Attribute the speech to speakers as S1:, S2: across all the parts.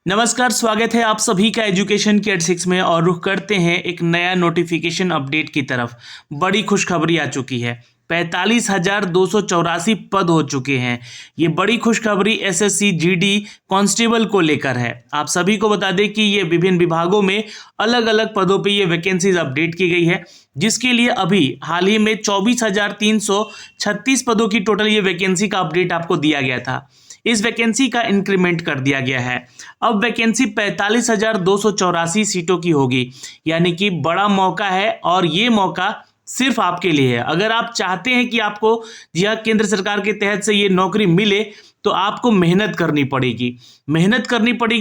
S1: नमस्कार, स्वागत है आप सभी का एजुकेशन के 6 में। और रुख करते हैं एक नया नोटिफिकेशन अपडेट की तरफ। बड़ी खुशखबरी आ चुकी है। 45,284 पद हो चुके हैं। ये बड़ी खुशखबरी एसएससी जीडी कांस्टेबल को लेकर है। आप सभी को बता दें कि ये विभिन्न विभागों में अलग अलग पदों पे ये वैकेंसीज अपडेट की गई है, जिसके लिए अभी हाल ही में 24,336 पदों की टोटल ये वैकेंसी का अपडेट आपको दिया गया था। इस वैकेंसी का इंक्रीमेंट कर दिया गया है। अब वैकेंसी 45,284 सीटों की होगी, यानी कि बड़ा मौका है। और ये मौका सिर्फ आपके लिए है। अगर आप चाहते हैं कि आपको यह केंद्र सरकार के तहत से ये नौकरी मिले, तो आपको मेहनत करनी पड़ेगी।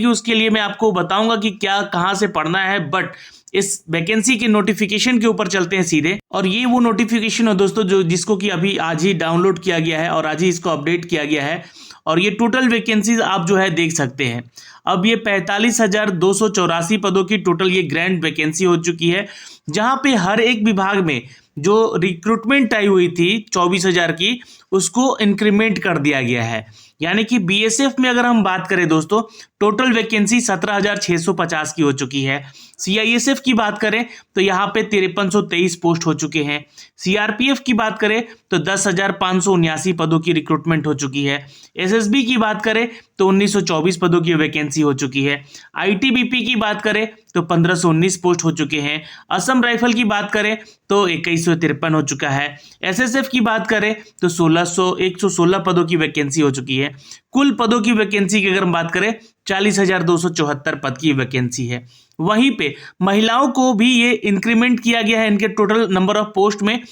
S1: उसके लिए मैं आपको बताऊंगा कि क्या कहाँ से पढ़ना है। बट इस वैकेंसी के नोटिफिकेशन के ऊपर चलते हैं सीधे। और ये वो नोटिफिकेशन है दोस्तों जिसको कि अभी आज ही डाउनलोड किया गया है और आज ही इसको अपडेट किया गया है। और ये टोटल वैकेंसीज आप जो है देख सकते हैं। अब ये 45,284 पदों की टोटल ये ग्रैंड वैकेंसी हो चुकी है, जहां पे हर एक विभाग में जो रिक्रूटमेंट आई हुई थी 24,000 की, उसको इंक्रीमेंट कर दिया गया है। यानी कि बीएसएफ में अगर हम बात करें दोस्तों, टोटल वैकेंसी 17,650 की हो चुकी है। सीआईएसएफ की बात करें तो यहाँ पे 5323 पोस्ट हो चुके हैं। सीआरपीएफ की बात करें तो 10,579 पदों की रिक्रूटमेंट हो चुकी है। एसएसबी की बात करें तो 1924 पदों की वैकेंसी हो चुकी है। आईटीबीपी की बात करें तो 1519 पोस्ट हो चुके हैं। असम राइफल की बात करें तो 2153 हो चुका है। एसएसएफ की बात करें तो 116 पदों की वैकेंसी हो चुकी है। कुल पदों की वैकेंसी की अगर हम बात करें 40,274 पद की वैकेंसी है। वहीं पे महिलाओं को भी ये इंक्रीमेंट किया गया है इनके टोटल नंबर ऑफ पोस्ट में।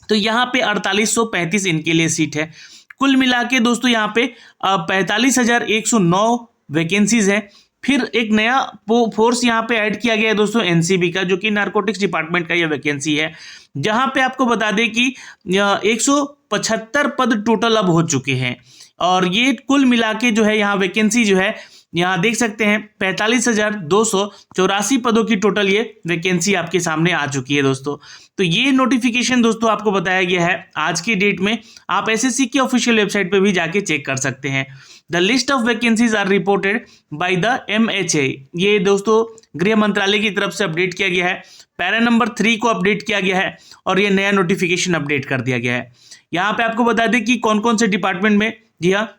S1: तो यहाँ पे 4835 इनके लिए सीट है। कुल मिला के दोस्तों यहाँ पे 45,109 वैकेंसीज है। फिर एक नया फोर्स यहाँ पे ऐड किया गया है दोस्तों, एनसीबी का, जो कि नारकोटिक्स डिपार्टमेंट का ये वैकेंसी है। जहाँ पे आपको बता दें कि 175 पद टोटल अब हो चुके हैं। और ये कुल मिला के जो है यहाँ वैकेंसी जो है, यहाँ देख सकते हैं 45,284 पदों की टोटल ये वैकेंसी आपके सामने आ चुकी है दोस्तों। तो ये नोटिफिकेशन दोस्तों आपको बताया गया है आज की डेट में। आप एसएससी की ऑफिशियल वेबसाइट पे भी जाके चेक कर सकते हैं। The list of vacancies are reported by the MHA. ये दोस्तों गृह मंत्रालय की तरफ से अपडेट किया गया है। पैरा नंबर 3 को अपडेट किया गया है और ये नया नोटिफिकेशन अपडेट कर दिया गया है। यहाँ पे आपको बता दें कि कौन कौन से डिपार्टमेंट में, जी हाँ,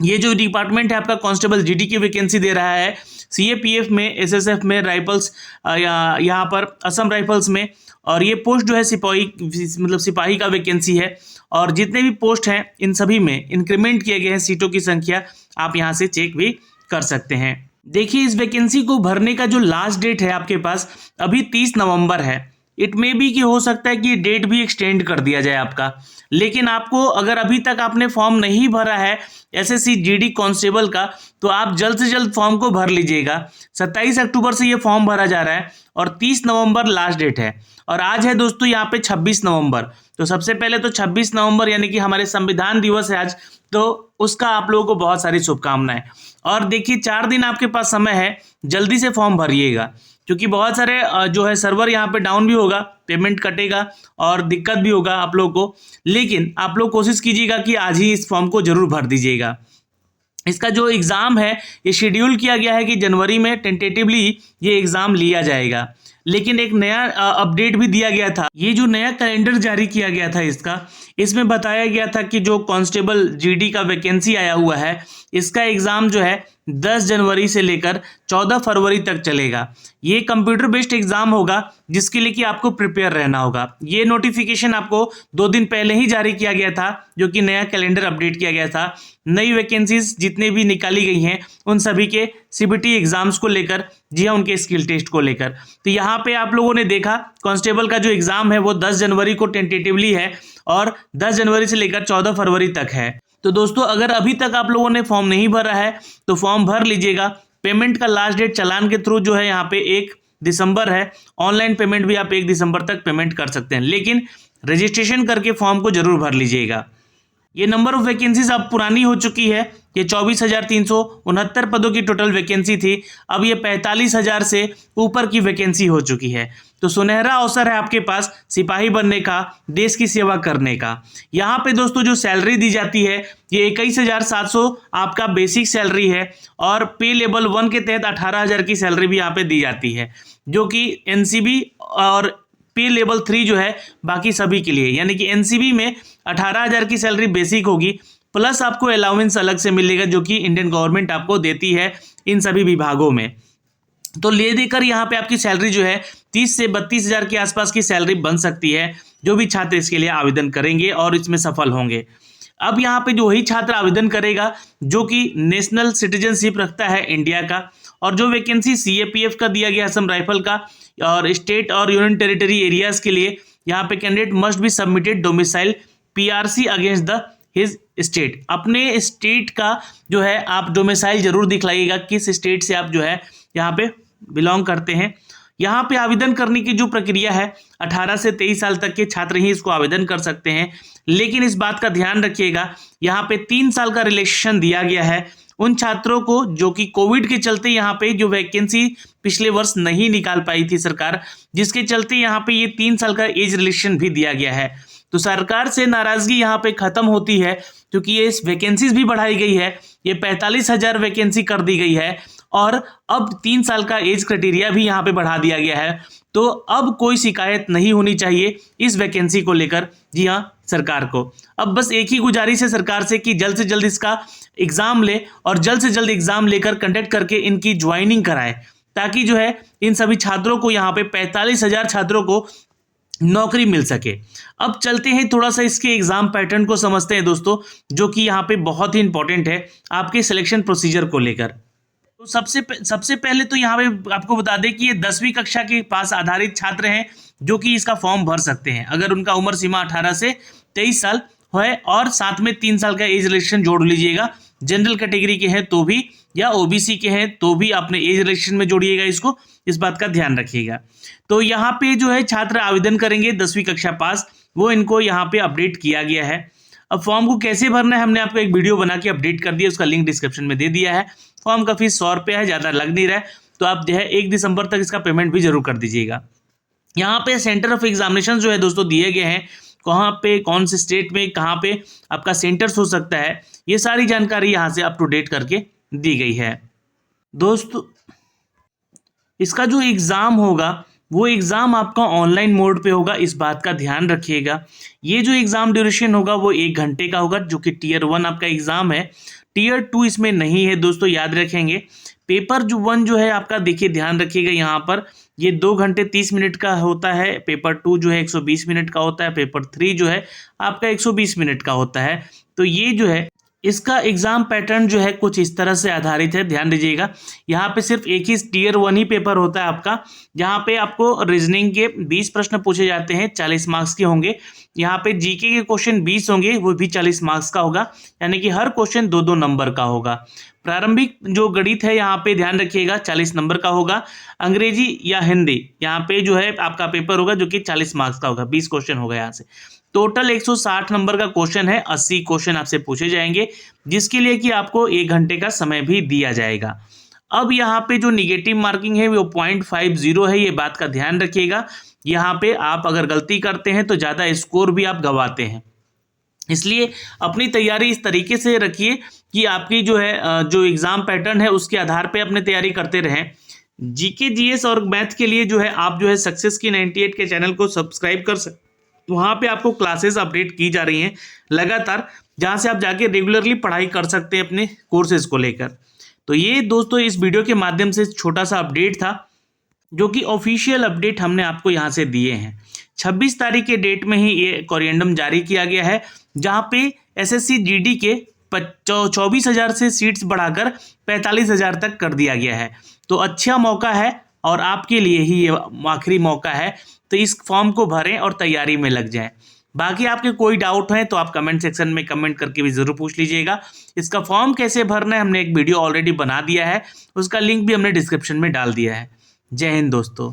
S1: ये जो डिपार्टमेंट है आपका कांस्टेबल जीडी की वैकेंसी दे रहा है। सीएपीएफ में, एसएसएफ में, राइफल्स, यहाँ पर असम राइफल्स में। और ये पोस्ट जो है सिपाही का वैकेंसी है। और जितने भी पोस्ट हैं इन सभी में इंक्रीमेंट किए गए हैं सीटों की संख्या। आप यहाँ से चेक भी कर सकते हैं। देखिए, इस वैकेंसी को भरने का जो लास्ट डेट है आपके पास अभी 30 नवंबर है। इट मे बी कि हो सकता है कि ये डेट भी एक्सटेंड कर दिया जाए आपका। लेकिन आपको अगर अभी तक आपने फॉर्म नहीं भरा है एसएससी जीडी कांस्टेबल का, तो आप जल्द से जल्द फॉर्म को भर लीजिएगा। 27 अक्टूबर से ये फॉर्म भरा जा रहा है और 30 नवंबर लास्ट डेट है। और आज है दोस्तों यहाँ पे 26 नवंबर। तो सबसे पहले तो 26 नवंबर यानी कि हमारे संविधान दिवस है आज, तो उसका आप लोगों को बहुत सारी शुभकामनाएं। और देखिए, 4 दिन आपके पास समय है, जल्दी से फॉर्म भरिएगा, क्योंकि बहुत सारे जो है सर्वर यहाँ पे डाउन भी होगा, पेमेंट कटेगा और दिक्कत भी होगा आप लोग को। लेकिन आप लोग कोशिश कीजिएगा कि आज ही इस फॉर्म को जरूर भर दीजिएगा। इसका जो एग्ज़ाम है ये शेड्यूल किया गया है कि जनवरी में टेंटेटिवली ये एग्ज़ाम लिया जाएगा। लेकिन एक नया अपडेट भी दिया गया था। ये जो नया कैलेंडर जारी किया गया था इसमें बताया गया था कि जो कांस्टेबल जीडी का वैकेंसी आया हुआ है, इसका एग्ज़ाम जो है 10 जनवरी से लेकर 14 फरवरी तक चलेगा। ये कंप्यूटर बेस्ड एग्ज़ाम होगा, जिसके लिए कि आपको प्रिपेयर रहना होगा। ये नोटिफिकेशन आपको 2 दिन पहले ही जारी किया गया था, जो कि नया कैलेंडर अपडेट किया गया था। नई वैकेंसीज जितने भी निकाली गई हैं उन सभी के सीबीटी एग्जाम्स को लेकर, जी हाँ, उनके स्किल टेस्ट को लेकर। तो यहाँ पे आप लोगों ने देखा कांस्टेबल का जो एग्ज़ाम है वो 10 जनवरी को टेंटेटिवली है और 10 जनवरी से लेकर 14 फरवरी तक है। तो दोस्तों, अगर अभी तक आप लोगों ने फॉर्म नहीं भरा है तो फॉर्म भर लीजिएगा। पेमेंट का लास्ट डेट चालान के थ्रू जो है यहाँ पे 1 दिसंबर है। ऑनलाइन पेमेंट भी आप 1 दिसंबर तक पेमेंट कर सकते हैं, लेकिन रजिस्ट्रेशन करके फॉर्म को जरूर भर लीजिएगा। ये नंबर ऑफ वैकेंसीज अब पुरानी हो चुकी है। ये 24,369 पदों की टोटल वैकेंसी थी, अब ये 45,000 से ऊपर की वैकेंसी हो चुकी है। तो सुनहरा अवसर है आपके पास सिपाही बनने का, देश की सेवा करने का। यहाँ पे दोस्तों जो सैलरी दी जाती है ये 21,700 आपका बेसिक सैलरी है, और पे लेवल 1 के तहत 18,000 की सैलरी भी यहाँ पे दी जाती है, जो कि एनसीबी और पे लेवल 3 जो है बाकी सभी के लिए, यानी कि एनसीबी में 18,000 की सैलरी बेसिक होगी, प्लस आपको अलाउंस अलग से मिलेगा जो कि इंडियन गवर्नमेंट आपको देती है इन सभी विभागों में। तो ले देकर यहाँ पे आपकी सैलरी जो है 30 से 32,000 के आसपास की सैलरी बन सकती है, जो भी छात्र इसके लिए आवेदन करेंगे और इसमें सफल होंगे। अब यहाँ पे जो वही छात्र आवेदन करेगा जो कि नेशनल सिटीजनशिप रखता है इंडिया का, और जो वैकेंसी सीएपीएफ का दिया गया असम राइफल का और स्टेट और यूनियन टेरिटरी एरियाज के लिए, यहाँ पे candidate must be submitted domicile PRC against the his state. अपने स्टेट का जो है आप डोमिसाइल जरूर दिखलाइएगा, किस स्टेट से आप जो है यहाँ पे बिलोंग करते हैं। यहाँ पे आवेदन करने की जो प्रक्रिया है 18 से 23 साल तक के छात्र ही इसको आवेदन कर सकते हैं, लेकिन इस बात का ध्यान रखिएगा यहाँ पे 3 साल का रिलैक्सेशन दिया गया है उन छात्रों को जो कि कोविड के चलते यहाँ पे जो वैकेंसी पिछले वर्ष नहीं निकाल पाई थी सरकार, जिसके चलते यहाँ पे ये 3 साल का एज रिलैक्सेशन भी दिया गया है। तो सरकार से नाराजगी यहाँ पे खत्म होती है, क्योंकि ये इस वैकेंसीज भी बढ़ाई गई है, ये 45,000 वैकेंसी कर दी गई है, और अब 3 साल का एज क्राइटेरिया भी यहाँ पे बढ़ा दिया गया है। तो अब कोई शिकायत नहीं होनी चाहिए इस वैकेंसी को लेकर। जी हाँ, सरकार को अब बस एक ही गुजारिश है सरकार से कि जल्द से जल्द इसका एग्जाम ले और जल्द से जल्द एग्जाम लेकर कंडक्ट करके इनकी ज्वाइनिंग कराए, ताकि जो है इन सभी छात्रों को यहाँ पे 45,000 छात्रों को नौकरी मिल सके। अब चलते हैं थोड़ा सा इसके एग्जाम पैटर्न को समझते हैं दोस्तों, जो कि यहाँ पे बहुत ही इंपॉर्टेंट है आपके सिलेक्शन प्रोसीजर को लेकर। तो सबसे पहले तो यहाँ पे आपको बता दें कि ये 10वीं कक्षा के पास आधारित छात्र हैं जो कि इसका फॉर्म भर सकते हैं, अगर उनका उम्र सीमा 18 से 23 साल है, और साथ में 3 साल का एज रिलेक्शन जोड़ लीजिएगा। जनरल कैटेगरी के हैं तो भी, या ओबीसी के हैं तो भी आपने एज रिलेक्शन में जोड़िएगा इसको, इस बात का ध्यान रखिएगा। तो यहाँ पे जो है छात्र आवेदन करेंगे 10वीं कक्षा पास, वो इनको यहाँ पे अपडेट किया गया है। अब फॉर्म को कैसे भरना है हमने आपको एक वीडियो बना के अपडेट कर दिया, उसका लिंक डिस्क्रिप्शन में दे दिया है। फॉर्म का फीस 100 रुपये है, ज़्यादा लग नहीं रहा है, तो आप जो है 1 दिसंबर तक इसका पेमेंट भी जरूर कर दीजिएगा। यहाँ पे सेंटर ऑफ एग्जामिनेशन जो है दोस्तों दिए गए हैं, कहाँ पे कौन से स्टेट में कहाँ पे आपका सेंटर्स हो सकता है, ये सारी जानकारी यहाँ से अप टू डेट करके दी गई है। दोस्तों इसका जो एग्ज़ाम होगा वो एग्ज़ाम आपका ऑनलाइन मोड पे होगा, इस बात का ध्यान रखिएगा। ये जो एग्ज़ाम ड्यूरेशन होगा वो 1 घंटे का होगा, जो कि टियर 1 आपका एग्ज़ाम है। टियर 2 इसमें नहीं है दोस्तों, याद रखेंगे। पेपर जो 1 जो है आपका, देखिए ध्यान रखिएगा, यहाँ पर ये 2 घंटे 30 मिनट का होता है, पेपर 2 जो है 120 मिनट का होता है, पेपर 3 जो है आपका 120 मिनट का होता है। तो ये जो है इसका एग्जाम पैटर्न जो है कुछ इस तरह से आधारित है, ध्यान दीजिएगा। यहाँ पे सिर्फ एक ही टियर 1 ही पेपर होता है आपका, जहाँ पे आपको रीजनिंग के 20 प्रश्न पूछे जाते हैं, 40 मार्क्स के होंगे। यहाँ पे जीके के क्वेश्चन 20 होंगे, वो भी 40 मार्क्स का होगा, यानी कि हर क्वेश्चन 2-2 नंबर का होगा। प्रारंभिक जो गणित है यहाँ पे ध्यान रखिएगा 40 नंबर का होगा। अंग्रेजी या हिंदी यहाँ पे जो है आपका पेपर होगा, जो कि 40 मार्क्स का होगा, 20 क्वेश्चन होगा यहाँ से। टोटल 160 नंबर का क्वेश्चन है, 80 क्वेश्चन आपसे पूछे जाएंगे, जिसके लिए कि आपको 1 घंटे का समय भी दिया जाएगा। अब यहाँ पे जो निगेटिव मार्किंग है वो 0.50 है, ये बात का ध्यान रखिएगा। यहाँ पे आप अगर गलती करते हैं तो ज़्यादा स्कोर भी आप गंवाते हैं, इसलिए अपनी तैयारी इस तरीके से रखिए कि आपकी जो है जो एग्ज़ाम पैटर्न है उसके आधार पे अपने तैयारी करते रहें। जीके जीएस और मैथ के लिए जो है आप जो है सक्सेस की 98 के चैनल को सब्सक्राइब कर सकते, वहाँ पे आपको क्लासेस अपडेट की जा रही हैं लगातार, जहाँ से आप जाके रेगुलरली पढ़ाई कर सकते हैं अपने कोर्सेज को लेकर। तो ये दोस्तों इस वीडियो के माध्यम से छोटा सा अपडेट था, जो कि ऑफिशियल अपडेट हमने आपको यहाँ से दिए हैं। 26 तारीख के डेट में ही ये कोरिएंडम जारी किया गया है, जहाँ पे एसएससी जीडी के 24,000 से सीट्स बढ़ाकर 45,000 तक कर दिया गया है। तो अच्छा मौका है और आपके लिए ही ये आखिरी मौका है, तो इस फॉर्म को भरें और तैयारी में लग जाएं। बाकी आपके कोई डाउट है तो आप कमेंट सेक्शन में कमेंट करके भी ज़रूर पूछ लीजिएगा। इसका फॉर्म कैसे भरना है हमने एक वीडियो ऑलरेडी बना दिया है, उसका लिंक भी हमने डिस्क्रिप्शन में डाल दिया है। जय हिंद दोस्तों।